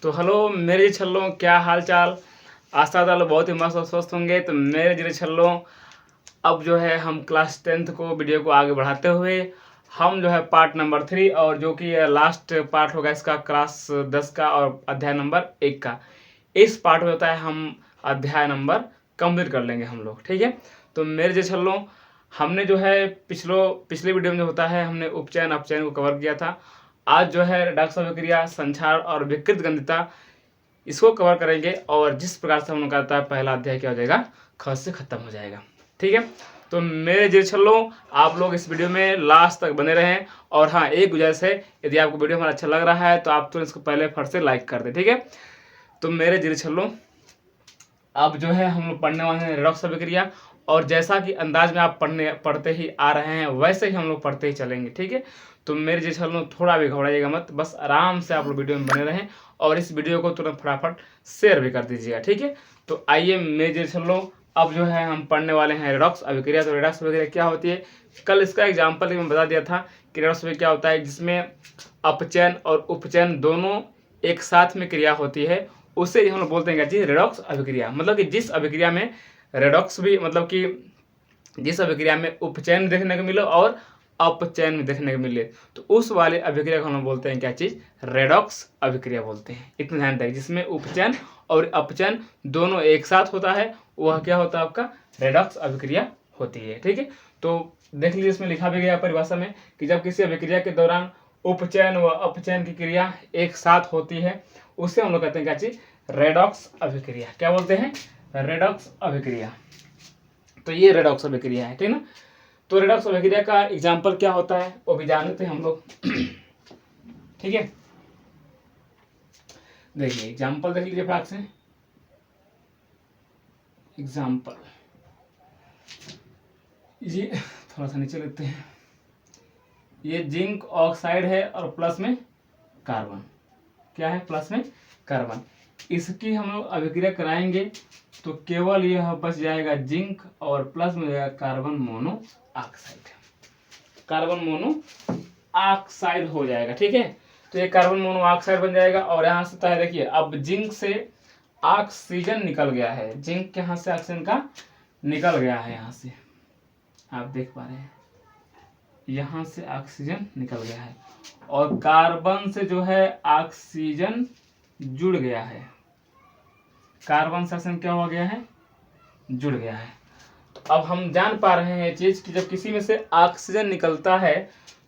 तो हेलो मेरे जी छल्लों, क्या हाल चाल। आशा वाले बहुत ही मस्त और स्वस्थ होंगे। तो मेरे जी छल्लों, अब जो है हम क्लास 10th को वीडियो को आगे बढ़ाते हुए हम जो है पार्ट नंबर 3 और जो कि लास्ट पार्ट होगा इसका क्लास 10 का और अध्याय नंबर 1 का। इस पार्ट में होता है हम अध्याय नंबर कंप्लीट कर लेंगे हम लोग, ठीक है। तो मेरे जी छल्लों, हमने जो है पिछले वीडियो में जो होता है हमने उपचयन अपचयन को कवर किया था। आज जो है डाक अभिक्रिया, संचार और विकृत गंधिता इसको कवर करेंगे और जिस प्रकार से हम लोग कहता है पहला अध्याय क्या हो जाएगा, ख से खत्म हो जाएगा, ठीक है। तो मेरे जी छल्लों, आप लोग इस वीडियो में लास्ट तक बने रहें। और हाँ, एक गुजारिश है, यदि आपको वीडियो हमारा अच्छा लग रहा है तो आप तो इसको पहले फट से लाइक कर दें, ठीक है। तो मेरे जी छल्लों, अब जो है हम लोग पढ़ने वाले हैं रेडॉक्स अभिक्रिया, और जैसा कि अंदाज में आप पढ़ते ही आ रहे हैं वैसे ही हम लोग पढ़ते ही चलेंगे, ठीक है। तो मेरे जी छल्लों, थोड़ा भी घबराइएगा मत, बस आराम से आप लोग वीडियो में बने रहें और इस वीडियो को तुरंत फटाफट शेयर भी कर दीजिएगा, ठीक है। तो आइए मेरे जी छल्लों, अब जो है हम पढ़ने वाले हैं रेडॉक्स अभिक्रिया। तो रेडॉक्स अभिक्रिया क्या होती है, कल इसका एग्जाम्पल मैं बता दिया था कि रेडॉक्स अभिक्रिया क्या होता है, जिसमें अपचयन और उपचयन दोनों एक साथ में क्रिया होती है, उसे हम लोग बोलते हैं क्या, रेडॉक्स अभिक्रिया। मतलब कि जिस अभिक्रिया में रेडॉक्स भी, मतलब कि जिस अभिक्रिया में उपचयन देखने को मिले और अपचयन में देखने को मिले, तो उस वाले अभिक्रिया को हम बोलते हैं क्या चीज, रेडॉक्स अभिक्रिया बोलते हैं। इतना ध्यान रखिए, जिसमें उपचयन और अपचयन दोनों एक साथ होता है वह क्या होता है, आपका रेडॉक्स अभिक्रिया होती है, ठीक है। तो देख लीजिए, इसमें लिखा भी गया परिभाषा में कि जब किसी अभिक्रिया के दौरान उपचयन व अपचयन की क्रिया एक साथ होती है उसे हम लोग कहते हैं क्या चीज, रेडॉक्स अभिक्रिया। क्या बोलते हैं, रेडॉक्स अभिक्रिया। तो ये रेडॉक्स अभिक्रिया है, ठीक ना। तो रेडॉक्स अभिक्रिया का एग्जाम्पल क्या होता है वो भी जानते हैं हम लोग, ठीक है। देखिए एग्जाम्पल देख लीजिए फटाक से। एग्जाम्पल ये थोड़ा सा नीचे लेते हैं। ये जिंक ऑक्साइड है और प्लस में कार्बन, क्या है, प्लस में कार्बन। इसकी हम लोग अभिक्रिया कराएंगे तो केवल यह बच जाएगा जिंक और प्लस में जाएगा carbon mono oxide. Carbon mono oxide हो जाएगा, ठीक है। तो ये कार्बन मोनो ऑक्साइड बन जाएगा। और यहाँ से है, देखिए अब जिंक से ऑक्सीजन निकल गया है, जिंक यहाँ से ऑक्सीजन का निकल गया है, यहाँ से आप देख पा रहे हैं, यहाँ से ऑक्सीजन निकल गया है और कार्बन से जो है ऑक्सीजन जुड़ गया है। कार्बन से ऑक्सीजन क्या हो गया है, जुड़ गया है। तो अब हम जान पा रहे हैं ये चीज कि जब किसी में से ऑक्सीजन निकलता है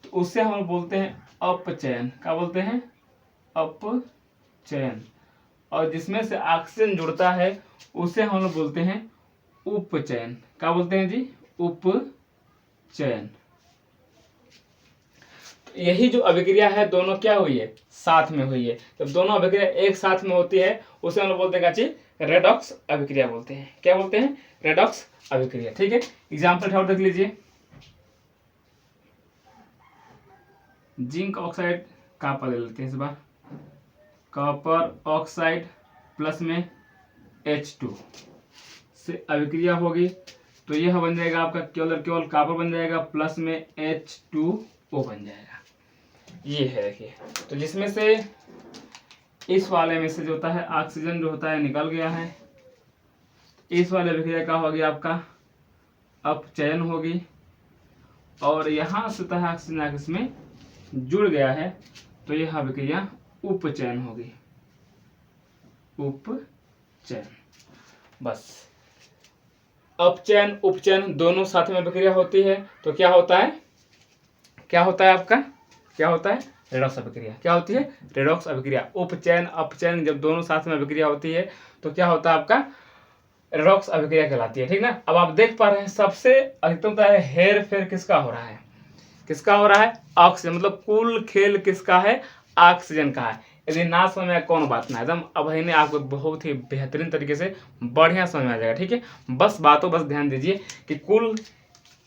तो उसे हम क्या बोलते हैं, अपचयन। और जिसमें से ऑक्सीजन जुड़ता है उसे हम लोग बोलते हैं उपचयन। क्या बोलते हैं जी, उपचयन। तो यही जो अभिक्रिया है दोनों क्या हुई है, साथ में हुई है। जब दोनों अभिक्रिया एक साथ में होती है उसे हम लोग बोलते हैं क्या, रेडॉक्स अभिक्रिया बोलते हैं। क्या बोलते हैं, रेडॉक्स अभिक्रिया, ठीक है। एग्जाम्पल देख लीजिए। जिंक ऑक्साइड, कॉपर ले लेते हैं इस बार, कॉपर ऑक्साइड प्लस में H2 से अभिक्रिया होगी तो यह बन जाएगा आपका केवल कॉपर बन जाएगा प्लस में H2O बन जाएगा। ये है, देखिए। तो जिसमें से इस वाले में से जो होता है ऑक्सीजन जो होता है निकल गया है, इस वाले अभिक्रिया का होगी आपका अपचयन होगी और यहाँ से ऑक्सीजन इसमें जुड़ गया है तो यह अभिक्रिया उपचयन होगी, उपचयन। बस अपचयन उपचयन दोनों साथ में अभिक्रिया होती है तो क्या होता है, आपका क्या होता है, रेडॉक्स अभिक्रिया। क्या होती है, रेडॉक्स अभिक्रिया। उपचयन अपचयन जब दोनों साथ में अभिक्रिया होती है तो क्या होता है, आपका रेडॉक्स अभिक्रिया कहलाती है, ठीक ना। अब आप देख पा रहे हैं सबसे अधिकतम हेर फेर किसका हो रहा है, ऑक्सीजन। मतलब कुल खेल किसका है, ऑक्सीजन का है। यदि ना समझ में आए कौन बात ना, एकदम अब इन्हें आपको बहुत ही बेहतरीन तरीके से बढ़िया समझ में आ जाएगा, ठीक है। बस ध्यान दीजिए कि कुल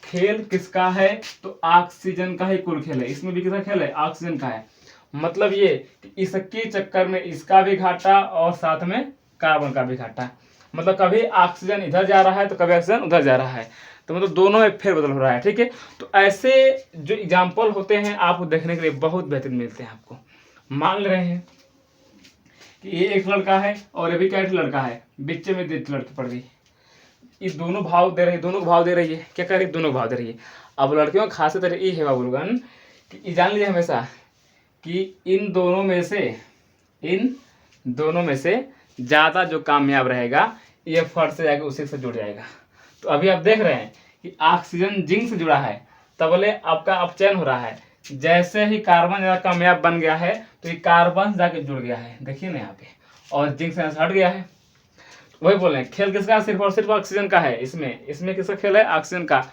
खेल किसका है, तो ऑक्सीजन का ही कुल खेल है। इसमें भी किसका खेल है, ऑक्सीजन का है। मतलब ये कि इसके चक्कर में इसका भी घाटा और साथ में कार्बन का भी घाटा। मतलब कभी ऑक्सीजन इधर जा रहा है तो कभी ऑक्सीजन उधर जा रहा है, तो मतलब दोनों में फेरबदल हो रहा है, ठीक है। तो ऐसे जो एग्जाम्पल होते हैं आपको देखने के लिए बहुत बेहतरीन मिलते हैं। आपको मान रहे हैं कि ये एक लड़का है और ये भी क्या एक लड़का है, बीच में दो लड़की पड़ गई, ये दोनों भाव दे रही है, दोनों को भाव दे रही है, क्या कर रही है, दोनों को भाव दे रही है। अब लड़कियों की खासियत ये है बाबूगन कि ये जान लीजिए हमेशा कि इन दोनों में से ज़्यादा जो कामयाब रहेगा ये फर्स्ट से जाके उसी से जुड़ जाएगा। तो अभी आप देख रहे हैं कि ऑक्सीजन जिंक से जुड़ा है, तबले आपका अपचयन हो रहा है। जैसे ही कार्बन ज़्यादा कामयाब बन गया है तो ये कार्बन जाके जुड़ गया है, देखिए ना यहाँ पे, और जिंक से हट गया है। वही बोल रहे हैं खेल किसका, सिर्फ और सिर्फ ऑक्सीजन का है। इसमें किसका खेल है, ऑक्सीजन का।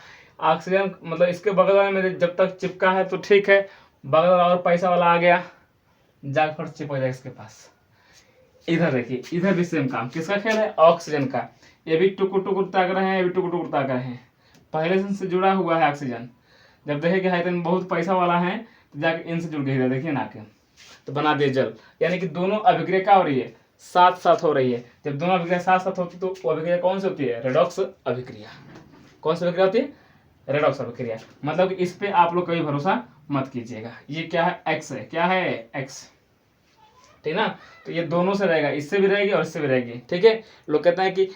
ऑक्सीजन मतलब इसके बगल वाले में जब तक चिपका है तो ठीक है, बगल वाला और पैसा वाला आ गया जाकर फट चिपक जाएगा इसके पास। इधर देखिए, इधर भी सेम काम, किसका खेल है, ऑक्सीजन का। ये भी टुकुर टुकुर ताक रहे हैं, ये भी टुकुर टुकुर ताक रहे हैं, पहले से जुड़ा हुआ है ऑक्सीजन। जब देखे कि हाइड्रोजन बहुत पैसा वाला है तो जाके इनसे जुड़ गए, देखिए ना के, तो बना दिए जल। यानी कि दोनों अभिक्रिया क्या हो रही है, साथ साथ हो रही है। जब दोनों अभिक्रिया साथ साथ होती तो वो अभिक्रिया कौन सी होती है, रेडॉक्स अभिक्रिया। कौन सी अभिक्रिया होती है, रेडॉक्स अभिक्रिया। मतलब कि इस पे आप लोग कभी भरोसा मत कीजिएगा। ये क्या है, एक्स है, क्या है, एक्स, ठीक ना। तो ये दोनों से रहेगा, इससे भी रहेगी और इससे भी रहेगी, ठीक है। लोग कहते हैं कि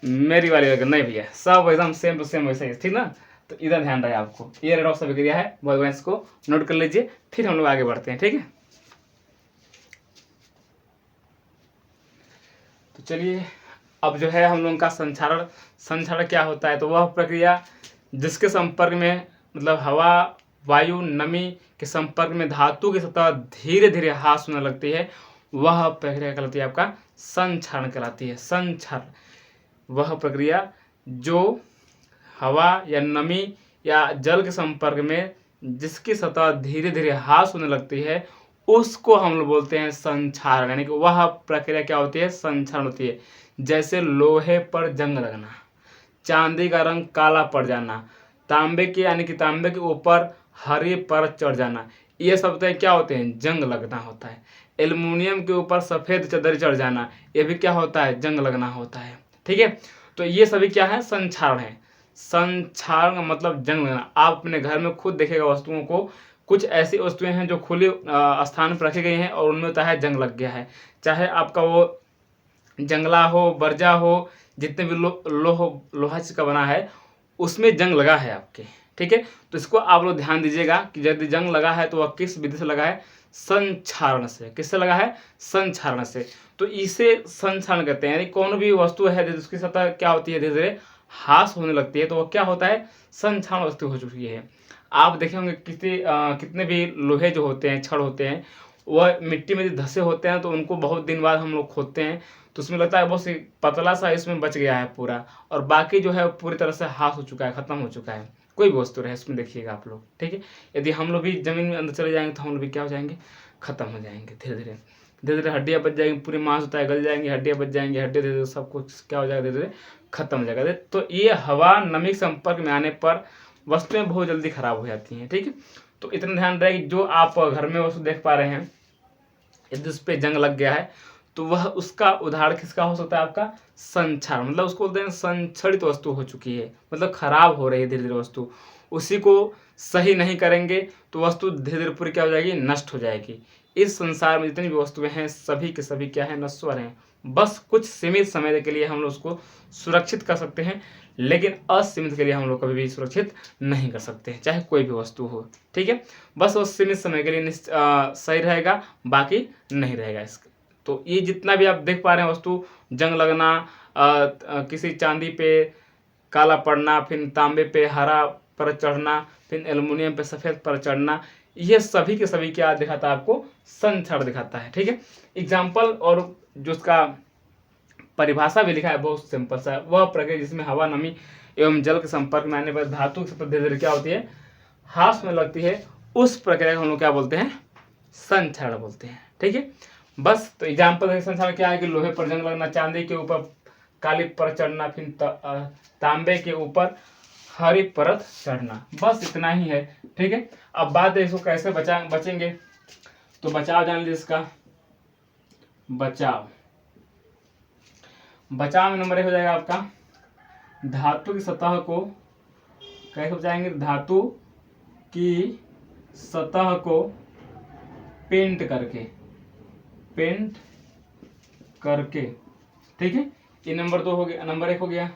मेरी वाली नहीं भैया, सब एकदम सेम टू सेम वैसे ही, ठीक ना। तो इधर ध्यान रहे आपको, ये रेडॉक्स अभिक्रिया है, बहुत इसको नोट कर लीजिए, फिर हम लोग आगे बढ़ते हैं, ठीक है। तो चलिए अब जो है हम लोगों का संक्षारण क्या होता है, तो वह प्रक्रिया जिसके संपर्क में मतलब हवा, वायु, नमी के संपर्क में धातु की सतह धीरे धीरे ह्रास होने लगती है, वह प्रक्रिया कहलाती है आपका संक्षारण कहलाती है। संक्षारण वह प्रक्रिया जो हवा या नमी या जल के संपर्क में जिसकी सतह धीरे धीरे ह्रास होने लगती है उसको हम लोग बोलते हैं संक्षारण। यानी कि वह प्रक्रिया क्या होती है, संक्षारण होती है। जैसे लोहे पर जंग लगना, चांदी का रंग काला पड़ जाना, तांबे के यानी कि तांबे के ऊपर हरी परत चढ़ जाना, ये सब क्या होते हैं, जंग लगना होता है। एल्युमिनियम के ऊपर सफ़ेद चदर चढ़ जाना, ये भी क्या होता है, जंग लगना होता है, ठीक है। तो ये सभी क्या है, संक्षारण है। संक्षारण का मतलब जंग लगना। आप अपने घर में खुद देखेगा वस्तुओं को, कुछ ऐसी वस्तुएं हैं जो खुले स्थान पर रखी गई हैं और उनमें होता है जंग लग गया है। चाहे आपका वो जंगला हो, बर्जा हो, जितने भी लोहा का बना है उसमें जंग लगा है आपके, ठीक है। तो इसको आप लोग ध्यान दीजिएगा कि यदि जंग लगा है तो वह किस विधि से लगा है, संक्षारण से। किससे लगा है, संक्षारण से। तो इसे संक्षारण कहते हैं। यानी कौन भी वस्तु है जिसकी सतह क्या होती है, धीरे धीरे ह्रास होने लगती है, तो वह क्या होता है, संक्षारण वस्तु हो चुकी है। आप देखे होंगे कितने भी लोहे जो होते हैं, छड़ होते हैं, वह मिट्टी में धसे होते हैं तो उनको बहुत दिन बाद हम लोग खोदते हैं तो उसमें लगता है बहुत सी पतला सा इसमें बच गया है पूरा, और बाकी जो है पूरी तरह से ह्रास हो चुका है, खत्म हो चुका है। कोई भी वस्तु रहे इसमें देखिएगा आप लोग, ठीक है। यदि हम लोग भी जमीन में अंदर चले जाएंगे तो हम लोग भी क्या हो जाएंगे, खत्म हो जाएंगे। धीरे धीरे धीरे धीरे हड्डियाँ बच जाएंगी, पूरी मांस होता है गल जाएंगे, हड्डियाँ बच जाएंगी, हड्डियाँ धीरे धीरे सब कुछ क्या हो जाएगा, धीरे धीरे खत्म हो जाएगा। तो ये हवा नमी संपर्क में आने पर वस्तुएं बहुत जल्दी खराब हो जाती हैं, ठीक है। तो इतना ध्यान रहे कि जो आप घर में वस्तु देख पा रहे हैं यदि उस पर जंग लग गया है तो वह उसका उदाहरण किसका हो सकता है, आपका संक्षारण। मतलब उसको बोलते हैं संक्षरित वस्तु हो चुकी है, मतलब खराब हो रही है धीरे धीरे वस्तु। उसी को सही नहीं करेंगे तो वस्तु धीरे धीरे पूरी क्या हो जाएगी, नष्ट हो जाएगी। इस संसार में जितनी भी वस्तुएं हैं सभी के सभी क्या है, नश्वर हैं। बस कुछ सीमित समय के लिए हम लोग उसको सुरक्षित कर सकते हैं, लेकिन असीमित के लिए हम लोग कभी भी सुरक्षित नहीं कर सकते, चाहे कोई भी वस्तु हो, ठीक है। बस वो सीमित समय के लिए सही रहेगा, बाकी नहीं रहेगा इसका। तो ये जितना भी आप देख पा रहे हैं वस्तु, जंग लगना, किसी चांदी पे काला पड़ना, फिर तांबे पे हरा परत चढ़ना, फिर एल्युमिनियम पे सफ़ेद परत चढ़ना, ये सभी के सभी क्या दिखाता है आपको, संक्षारण दिखाता है, ठीक है। एग्जाम्पल और जो उसका परिभाषा भी लिखा है बहुत सिंपल सा, वह प्रक्रिया जिसमें हवा, नमी एवं जल के संपर्क में आने पर धातु की सतह धीरे धीरे क्या होती है, ह्रास में लगती है, उस प्रक्रिया को हम लोग क्या बोलते हैं, संक्षारण बोलते हैं, ठीक है। बस तो एग्जाम्पल संक्षारण क्या है कि लोहे पर जंग लगना, चांदी के ऊपर काली परत चढ़ना, फिर तांबे के ऊपर हरी परत चढ़ना, बस इतना ही है, ठीक है। अब बात है इसको कैसे बचेंगे, तो बचाव जान लीजिए इसका। बचाव में नंबर 1 हो जाएगा आपका, धातु की सतह को कैसे बचाएंगे, धातु की सतह को पेंट करके, ठीक है। ये नंबर 2 हो गया, नंबर 1 हो गया।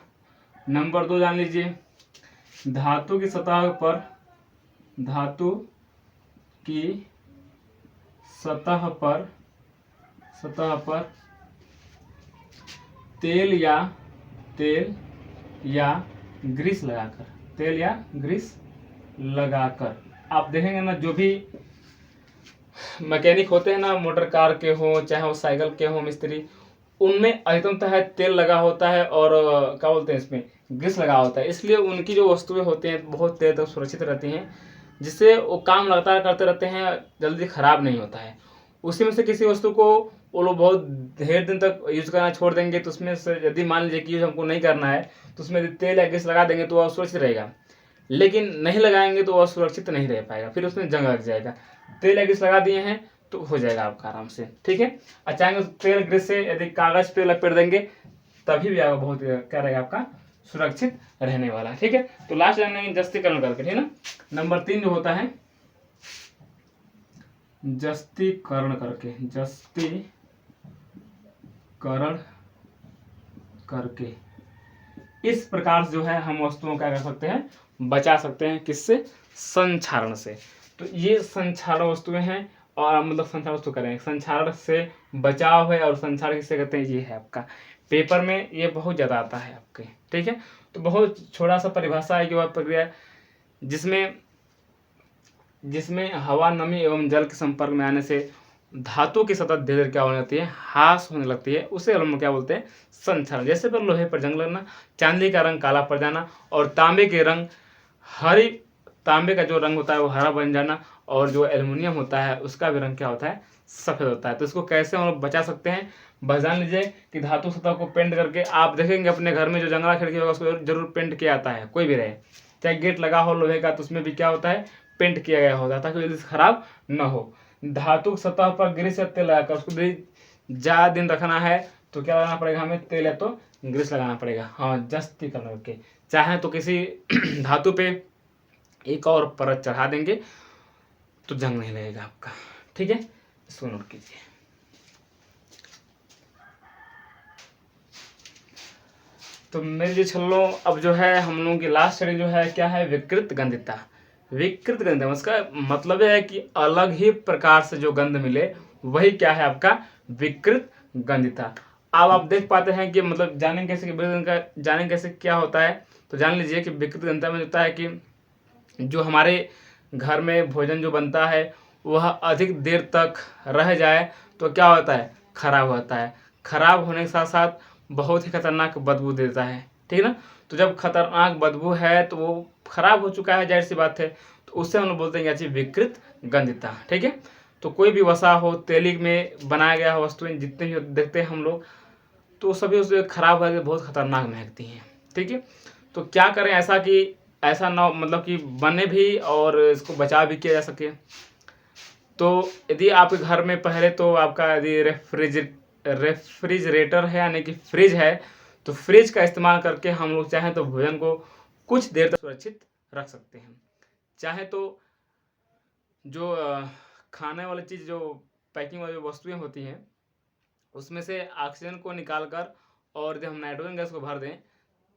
नंबर 2 जान लीजिए, धातु की सतह पर, धातु की सतह पर तेल या ग्रीस लगाकर, तेल या ग्रीस लगाकर, आप देखेंगे ना जो भी मैकेनिक होते हैं ना, मोटर कार के हो चाहे वो साइकिल के हो मिस्त्री, उनमें अधिकतम है तेल लगा होता है और क्या बोलते हैं इसमें ग्रीस लगा होता है, इसलिए उनकी जो वस्तुएं होती हैं बहुत देर तक सुरक्षित रहती हैं, जिससे वो काम लगातार करते रहते हैं, जल्दी खराब नहीं होता है। उसी में से किसी वस्तु को वो लोग बहुत ढेर दिन तक यूज करना छोड़ देंगे तो उसमें से यदि मान लीजिए कि यूज हमको नहीं करना है तो उसमें यदि तेल या ग्रीस लगा देंगे तो वह सुरक्षित रहेगा, लेकिन नहीं लगाएंगे तो वह सुरक्षित नहीं रह पाएगा, फिर उसमें जंग लग जाएगा। तेल या ग्रीस लगा दिए हैं तो हो जाएगा आपका आराम से, ठीक है। चाहेंगे तेल ग्रीस से यदि कागज पे लपेट देंगे तभी भी आपका बहुत क्या रहेगा, आपका सुरक्षित रहने वाला है, ठीक है। तो लास्ट जानेंगे जस्तीकरण करके, ठीक है ना। नंबर 3 जो होता है जस्तीकरण करके, जस्तीकरण करके, इस प्रकार से जो है हम वस्तुओं का कर सकते हैं, बचा सकते हैं, किससे, संक्षारण से। तो ये संक्षारण वस्तुएं हैं, और मतलब संक्षारण वस्तु करें, संक्षारण से बचाव है, और संक्षारण किससे कहते हैं, ये है आपका पेपर में ये बहुत ज़्यादा आता है आपके, ठीक है। तो बहुत छोटा सा परिभाषा है कि वह प्रक्रिया जिसमें हवा, नमी एवं जल के संपर्क में आने से धातु की सतह धीरे धीरे क्या होने लगती है, ह्रास होने लगती है, उसे हम क्या बोलते हैं, संक्षारण। जैसे पर लोहे पर जंग लगना, चांदी का रंग काला पड़ जाना, और तांबे का जो रंग होता है वो हरा बन जाना, और जो एल्युमिनियम होता है उसका भी रंग क्या होता है, सफेद होता है। तो इसको कैसे हम लोग बचा सकते हैं, बस जान लीजिए कि धातु सतह को पेंट करके, आप देखेंगे अपने घर में जो जंगला खिड़की होगा उसको जरूर पेंट किया आता है, कोई भी रहे, चाहे गेट लगा हो लोहे का तो उसमें भी क्या होता है, पेंट किया गया होता है ताकि जल्दी से खराब न हो। धातु की सतह पर ग्रीस या तेल लगाकर, उसको भी ज़्यादा दिन रखना है तो क्या लगाना पड़ेगा हमें, तेल या तो ग्रीस लगाना पड़ेगा, हाँ, जस्तीकरण करके। चाहे तो किसी धातु पे एक और परत चढ़ा देंगे तो जंग नहीं लगेगा आपका, ठीक है। इसको नोट कीजिए। तो मेरे जो छल्लों, अब जो है हम लोगों की लास्ट स्टडी जो है क्या है, विकृत गंधिता। विकृत गंधिता उसका मतलब है कि अलग ही प्रकार से जो गंध मिले वही क्या है आपका, विकृत गंधिता। अब आप देख पाते हैं कि मतलब जानेंगे कैसे कि विकृत का जानेंगे कैसे क्या होता है। तो जान लीजिए कि विकृत गंधिता में होता है कि जो हमारे घर में भोजन जो बनता है वह अधिक देर तक रह जाए तो क्या होता है, खराब होता है। खराब होने के साथ साथ बहुत ही खतरनाक बदबू देता है, ठीक है ना। तो जब खतरनाक बदबू है तो वो खराब हो चुका है, जाहिर सी बात है, तो उससे हम लोग बोलते हैं क्या, विकृत गंधिता, ठीक है। तो कोई भी वसा हो, तेली में बनाया गया वस्तुएं जितने भी देखते हैं हम लोग, तो सभी उससे खराब होकर बहुत खतरनाक महकती हैं, ठीक है। तो क्या करें ऐसा कि ऐसा ना मतलब कि बने भी और इसको बचाव भी किया जा सके। तो यदि आपके घर में पहले तो आपका यदि रेफ्रिजरेटर है यानी कि फ्रिज है, तो फ्रिज का इस्तेमाल करके हम लोग चाहें तो भोजन को कुछ देर तक सुरक्षित रख सकते हैं। चाहे तो जो खाने वाली चीज़, जो पैकिंग वाली वस्तुएं होती हैं, उसमें से ऑक्सीजन को निकालकर और जब हम नाइट्रोजन गैस को भर दें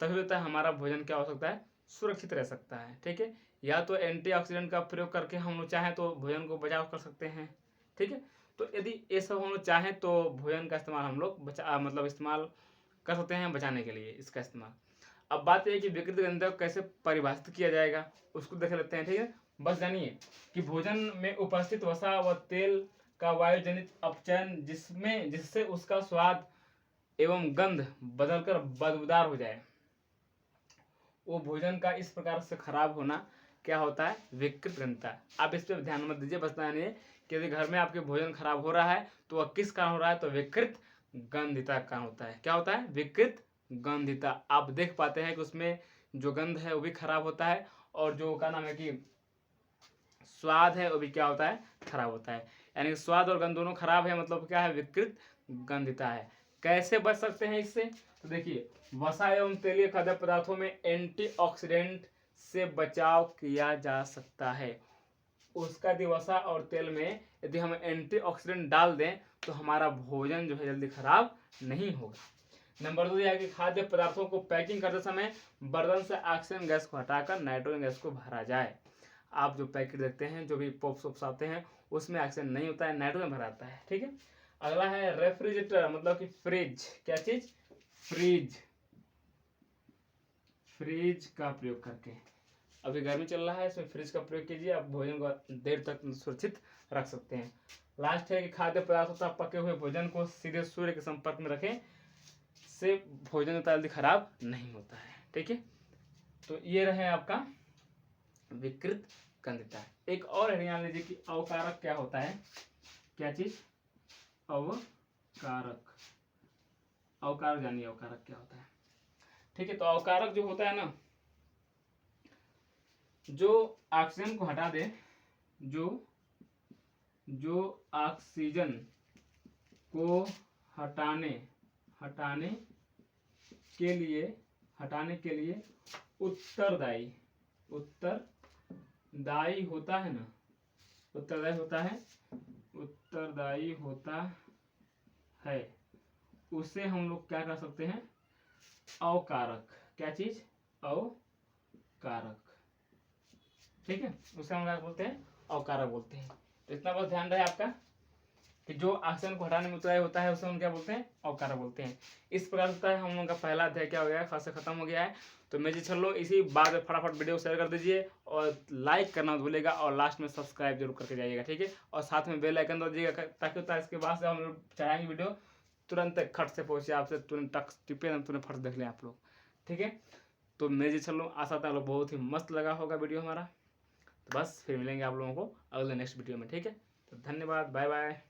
तभी होता है हमारा भोजन क्या हो सकता है, सुरक्षित रह सकता है, ठीक है। या तो एंटीऑक्सीडेंट का प्रयोग करके हम लोग चाहें तो भोजन को बचाव कर सकते हैं, ठीक है। तो यदि ये सब हम लोग चाहें तो भोजन का इस्तेमाल हम लोग इस्तेमाल कर सकते हैं बचाने के लिए इसका इस्तेमाल। अब बात यह है कि विकृत गंधिता को कैसे परिभाषित किया जाएगा उसको देख लेते हैं, ठीक है। बस जानिए कि भोजन में उपस्थित वसा व तेल का वायुजनित अपचयन जिससे उसका स्वाद एवं गंध बदलकर बदबूदार हो जाए, वो भोजन का इस प्रकार से खराब होना क्या होता है, विकृत गंधिता। आप इस पर ध्यान मत दीजिए, बस जानिए कि यदि घर में आपके भोजन खराब हो रहा है तो वह किस कारण हो रहा है, तो विकृत गंधिता का होता है। क्या होता है, विकृत गंधिता। आप देख पाते हैं कि उसमें जो गंध है वो भी खराब होता है, और जो क्या नाम है कि स्वाद है वो भी क्या होता है, खराब होता है। यानी स्वाद और गंध दोनों खराब है, मतलब क्या है, विकृत गंधिता है। कैसे बच सकते हैं इससे, तो देखिए वसा एवं तेलीय खाद्य पदार्थों में एंटीऑक्सीडेंट से बचाव किया जा सकता है। उसका यदि वसा और तेल में यदि हम एंटीऑक्सीडेंट डाल दें तो हमारा भोजन जो है जल्दी खराब नहीं होगा। नंबर 2 दिया कि खाद्य पदार्थों को पैकिंग करते समय बर्तन से ऑक्सीजन गैस को हटाकर नाइट्रोजन गैस को भरा जाए। आप जो पैकेट देखते हैं, जो भी पॉप्स वॉप्स आते हैं, उसमें ऑक्सीजन नहीं होता है, नाइट्रोजन भरा आता है। ठीक है। अगला है रेफ्रिजरेटर, मतलब कि फ्रिज। क्या चीज? फ्रिज। फ्रिज का प्रयोग करके, अभी गर्मी चल रहा है, इसमें फ्रिज का प्रयोग कीजिए, आप भोजन को देर तक सुरक्षित रख सकते हैं। लास्ट है कि खाद्य पदार्थों तथा पके हुए भोजन को सीधे सूर्य के संपर्क में रखें, से भोजन जल्दी खराब नहीं होता है। ठीक है। तो ये रहे आपका विकृत कंदिता। एक और ध्यान लीजिए कि अवकारक क्या होता है। क्या चीज? अवकारक। अवकारक जानिए अवकारक क्या होता है। ठीक है। तो अवकारक जो होता है ना, जो ऑक्सीजन को हटा दे, जो ऑक्सीजन को हटाने के लिए उत्तरदायी होता है ना, उत्तरदायी होता है, उसे हम लोग क्या कर सकते हैं? अवकारक। क्या चीज? अवकारक। ठीक है। उसे हम क्या बोलते हैं? अवकारक बोलते हैं। तो इतना बस ध्यान रहे आपका कि जो ऑक्सीजन को हटाने में उत्तरदायी होता है उसे हम क्या बोलते हैं? अवकारक बोलते हैं। इस प्रकार से हम लोगों का पहला अध्याय क्या हो गया है, खास खत्म हो गया है। तो मैं जी चलो इसी बाद में फटाफट वीडियो शेयर कर दीजिए और लाइक करना मत भूलिएगा और लास्ट में सब्सक्राइब जरूर करके जाइएगा। ठीक है। और साथ में बेल आइकन दबाइएगा ताकि होता है इसके बाद से हम लोग चढ़ाएंगे वीडियो तुरंत खट से पहुंचे आपसे, तुरंत टक टिपे तुरंत फट देख लें आप लोग। ठीक है। तो मैं जी चलो आशा था बहुत ही मस्त लगा होगा वीडियो हमारा। तो बस फिर मिलेंगे आप लोगों को अगले नेक्स्ट वीडियो में। ठीक है। तो धन्यवाद, बाय बाय।